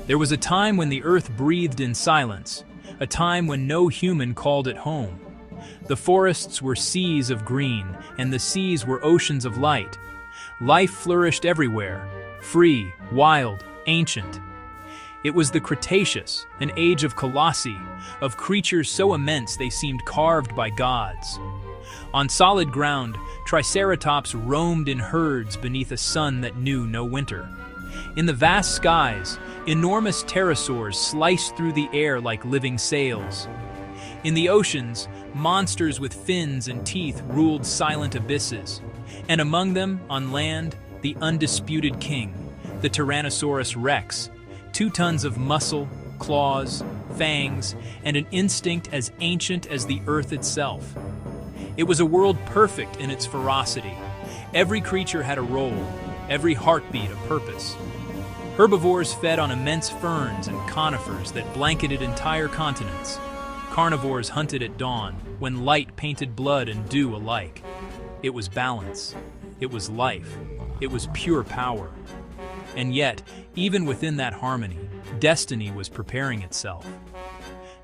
There was a time when the earth breathed in silence, a time when no human called it home. The forests were seas of green, and the seas were oceans of light. Life flourished everywhere, free, wild, ancient. It was the Cretaceous, an age of colossi, of creatures so immense they seemed carved by gods. On solid ground, Triceratops roamed in herds beneath a sun that knew no winter. In the vast skies, enormous pterosaurs sliced through the air like living sails. In the oceans, monsters with fins and teeth ruled silent abysses. And among them, on land, the undisputed king, the Tyrannosaurus rex, 2 tons of muscle, claws, fangs, and an instinct as ancient as the earth itself. It was a world perfect in its ferocity. Every creature had a role, every heartbeat a purpose. Herbivores fed on immense ferns and conifers that blanketed entire continents. Carnivores hunted at dawn, when light painted blood and dew alike. It was balance. It was life. It was pure power. And yet, even within that harmony, destiny was preparing itself.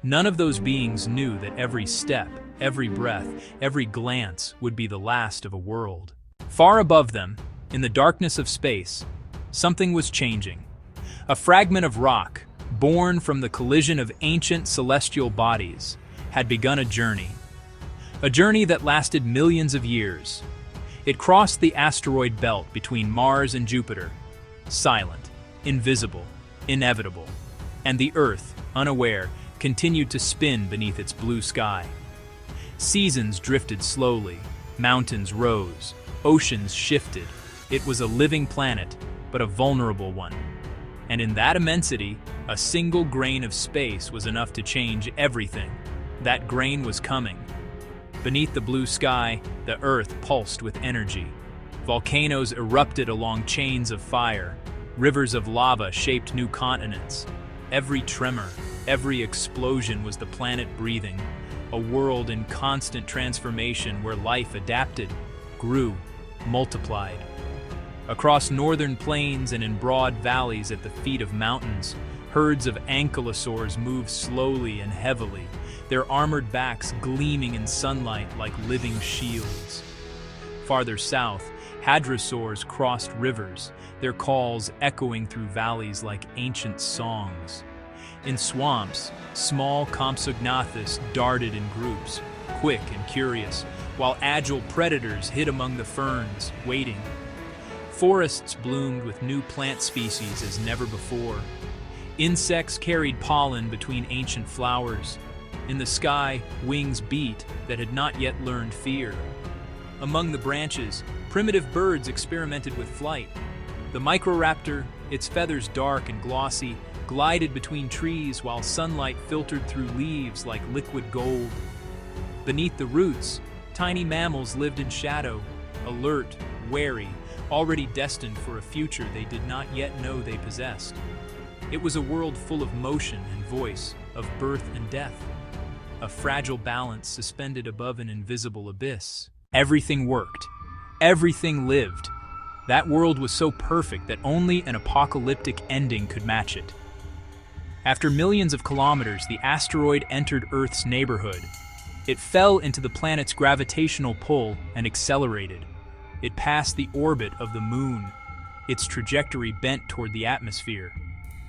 None of those beings knew that every step, every breath, every glance would be the last of a world. Far above them, in the darkness of space, something was changing. A fragment of rock, born from the collision of ancient celestial bodies, had begun a journey. A journey that lasted millions of years. It crossed the asteroid belt between Mars and Jupiter, silent, invisible, inevitable, and the Earth, unaware, continued to spin beneath its blue sky. Seasons drifted slowly, mountains rose, oceans shifted. It was a living planet, but a vulnerable one. And in that immensity, a single grain of space was enough to change everything. That grain was coming. Beneath the blue sky, the Earth pulsed with energy. Volcanoes erupted along chains of fire. Rivers of lava shaped new continents. Every tremor, every explosion was the planet breathing, a world in constant transformation where life adapted, grew, multiplied. Across northern plains and in broad valleys at the feet of mountains, herds of ankylosaurs moved slowly and heavily, their armored backs gleaming in sunlight like living shields. Farther south, hadrosaurs crossed rivers, their calls echoing through valleys like ancient songs. In swamps, small Compsognathus darted in groups, quick and curious, while agile predators hid among the ferns, waiting. Forests bloomed with new plant species as never before. Insects carried pollen between ancient flowers. In the sky, wings beat that had not yet learned fear. Among the branches, primitive birds experimented with flight. The Microraptor, its feathers dark and glossy, glided between trees while sunlight filtered through leaves like liquid gold. Beneath the roots, tiny mammals lived in shadow, alert, wary, already destined for a future they did not yet know they possessed. It was a world full of motion and voice, of birth and death, a fragile balance suspended above an invisible abyss. Everything worked. Everything lived. That world was so perfect that only an apocalyptic ending could match it. After millions of kilometers, the asteroid entered Earth's neighborhood. It fell into the planet's gravitational pull and accelerated. It passed the orbit of the moon, its trajectory bent toward the atmosphere.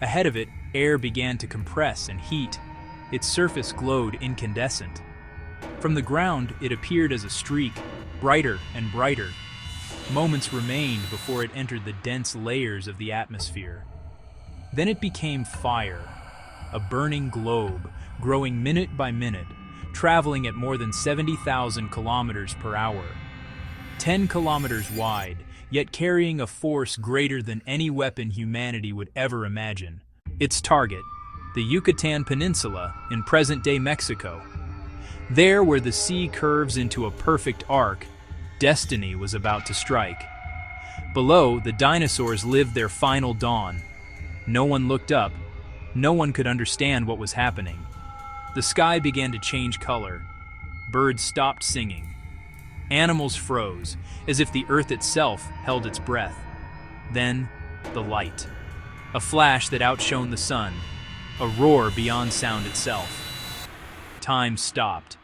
Ahead of it, air began to compress and heat. Its surface glowed incandescent. From the ground, it appeared as a streak, brighter and brighter. Moments remained before it entered the dense layers of the atmosphere. Then it became fire, a burning globe, growing minute by minute, traveling at more than 70,000 kilometers per hour. 10 kilometers wide, yet carrying a force greater than any weapon humanity would ever imagine. Its target, the Yucatan Peninsula in present-day Mexico. There, where the sea curves into a perfect arc, destiny was about to strike. Below, the dinosaurs lived their final dawn. No one looked up. No one could understand what was happening. The sky began to change color. Birds stopped singing. Animals froze, as if the earth itself held its breath. Then, the light. A flash that outshone the sun, a roar beyond sound itself. Time stopped.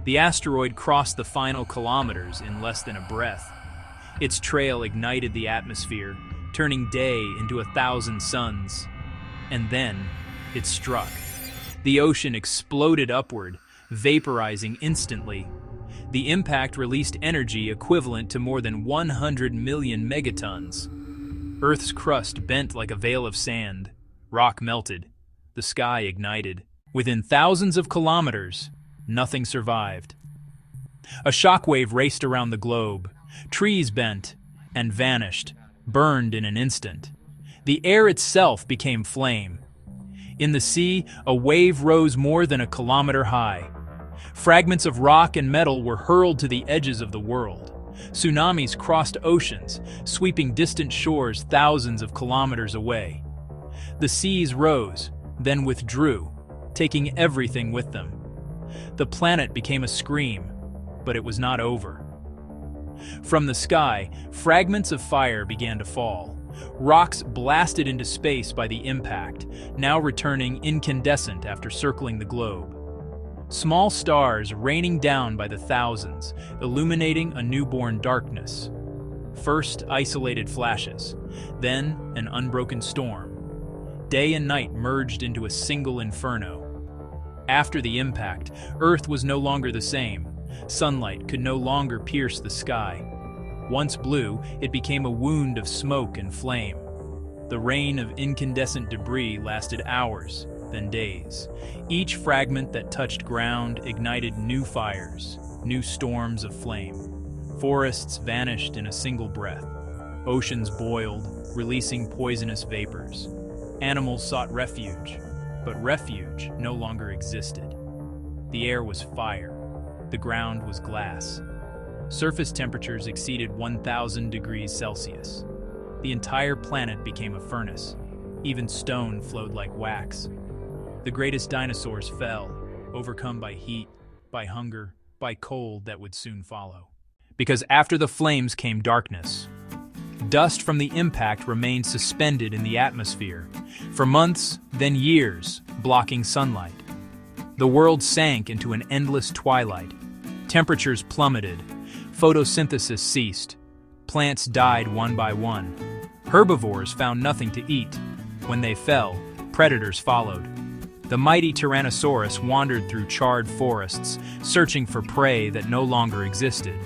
The asteroid crossed the final kilometers in less than a breath. Its trail ignited the atmosphere, turning day into 1,000 suns. And then, it struck. The ocean exploded upward, vaporizing instantly. The impact released energy equivalent to more than 100 million megatons. Earth's crust bent like a veil of sand. Rock melted. The sky ignited. Within thousands of kilometers, nothing survived. A shockwave raced around the globe. Trees bent and vanished, burned in an instant. The air itself became flame. In the sea, a wave rose more than a kilometer high. Fragments of rock and metal were hurled to the edges of the world. Tsunamis crossed oceans, sweeping distant shores thousands of kilometers away. The seas rose, then withdrew, taking everything with them. The planet became a scream, but it was not over. From the sky, fragments of fire began to fall. Rocks blasted into space by the impact, now returning incandescent after circling the globe. Small stars raining down by the thousands, illuminating a newborn darkness. First isolated flashes, then an unbroken storm. Day and night merged into a single inferno. After the impact, Earth was no longer the same. Sunlight could no longer pierce the sky. Once blue, it became a wound of smoke and flame. The rain of incandescent debris lasted hours, then days. Each fragment that touched ground ignited new fires, new storms of flame. Forests vanished in a single breath. Oceans boiled, releasing poisonous vapors. Animals sought refuge, but refuge no longer existed. The air was fire. The ground was glass. Surface temperatures exceeded 1,000 degrees Celsius. The entire planet became a furnace. Even stone flowed like wax. The greatest dinosaurs fell, overcome by heat, by hunger, by cold that would soon follow. Because after the flames came darkness. Dust from the impact remained suspended in the atmosphere, for months, then years, blocking sunlight. The world sank into an endless twilight. Temperatures plummeted. Photosynthesis ceased. Plants died one by one. Herbivores found nothing to eat. When they fell, predators followed. The mighty Tyrannosaurus wandered through charred forests, searching for prey that no longer existed.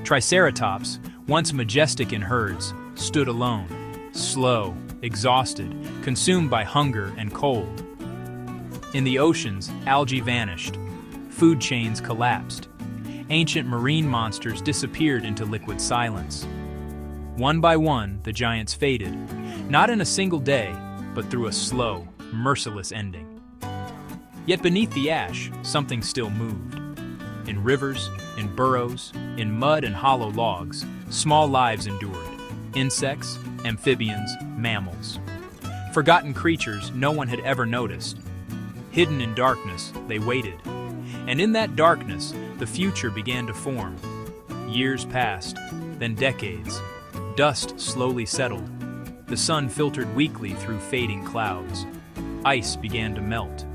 Triceratops, once majestic in herds, stood alone, slow, exhausted, consumed by hunger and cold. In the oceans, algae vanished. Food chains collapsed. Ancient marine monsters disappeared into liquid silence. One by one, the giants faded, not in a single day, but through a slow, merciless ending. Yet beneath the ash, something still moved. In rivers, in burrows, in mud and hollow logs, small lives endured. Insects, amphibians, mammals. Forgotten creatures no one had ever noticed. Hidden in darkness, they waited. And in that darkness, the future began to form. Years passed, then decades. Dust slowly settled. The sun filtered weakly through fading clouds. Ice began to melt.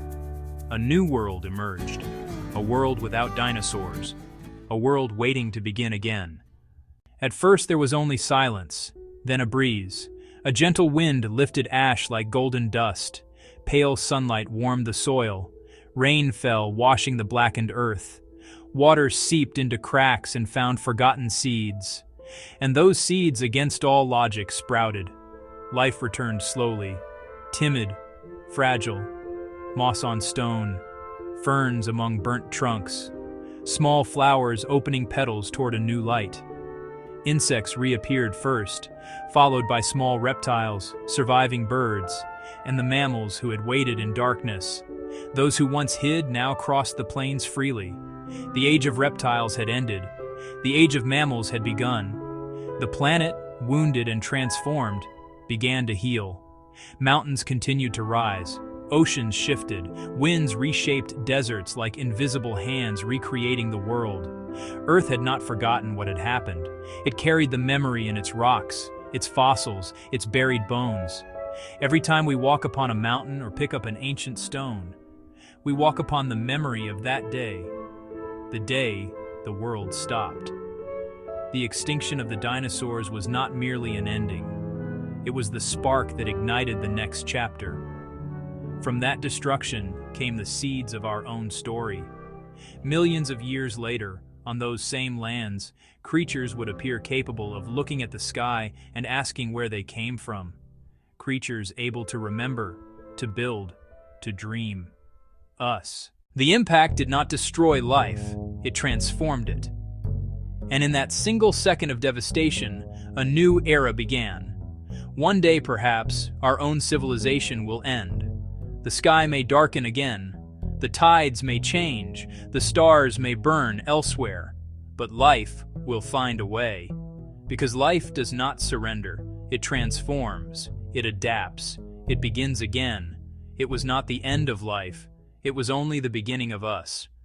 A new world emerged. A world without dinosaurs. A world waiting to begin again. At first there was only silence, then a breeze. A gentle wind lifted ash like golden dust. Pale sunlight warmed the soil. Rain fell, washing the blackened earth. Water seeped into cracks and found forgotten seeds. And those seeds, against all logic, sprouted. Life returned slowly, timid, fragile. Moss on stone, ferns among burnt trunks, small flowers opening petals toward a new light. Insects reappeared first, followed by small reptiles, surviving birds, and the mammals who had waited in darkness. Those who once hid now crossed the plains freely. The age of reptiles had ended. The age of mammals had begun. The planet, wounded and transformed, began to heal. Mountains continued to rise. Oceans shifted. Winds reshaped deserts like invisible hands recreating the world. Earth had not forgotten what had happened. It carried the memory in its rocks, its fossils, its buried bones. Every time we walk upon a mountain or pick up an ancient stone, we walk upon the memory of that day, the day the world stopped. The extinction of the dinosaurs was not merely an ending. It was the spark that ignited the next chapter. From that destruction came the seeds of our own story. Millions of years later, on those same lands, creatures would appear capable of looking at the sky and asking where they came from. Creatures able to remember, to build, to dream. Us. The impact did not destroy life, it transformed it. And in that single second of devastation, a new era began. One day, perhaps, our own civilization will end. The sky may darken again, the tides may change, the stars may burn elsewhere, but life will find a way. Because life does not surrender, it transforms, it adapts, it begins again. It was not the end of life, it was only the beginning of us.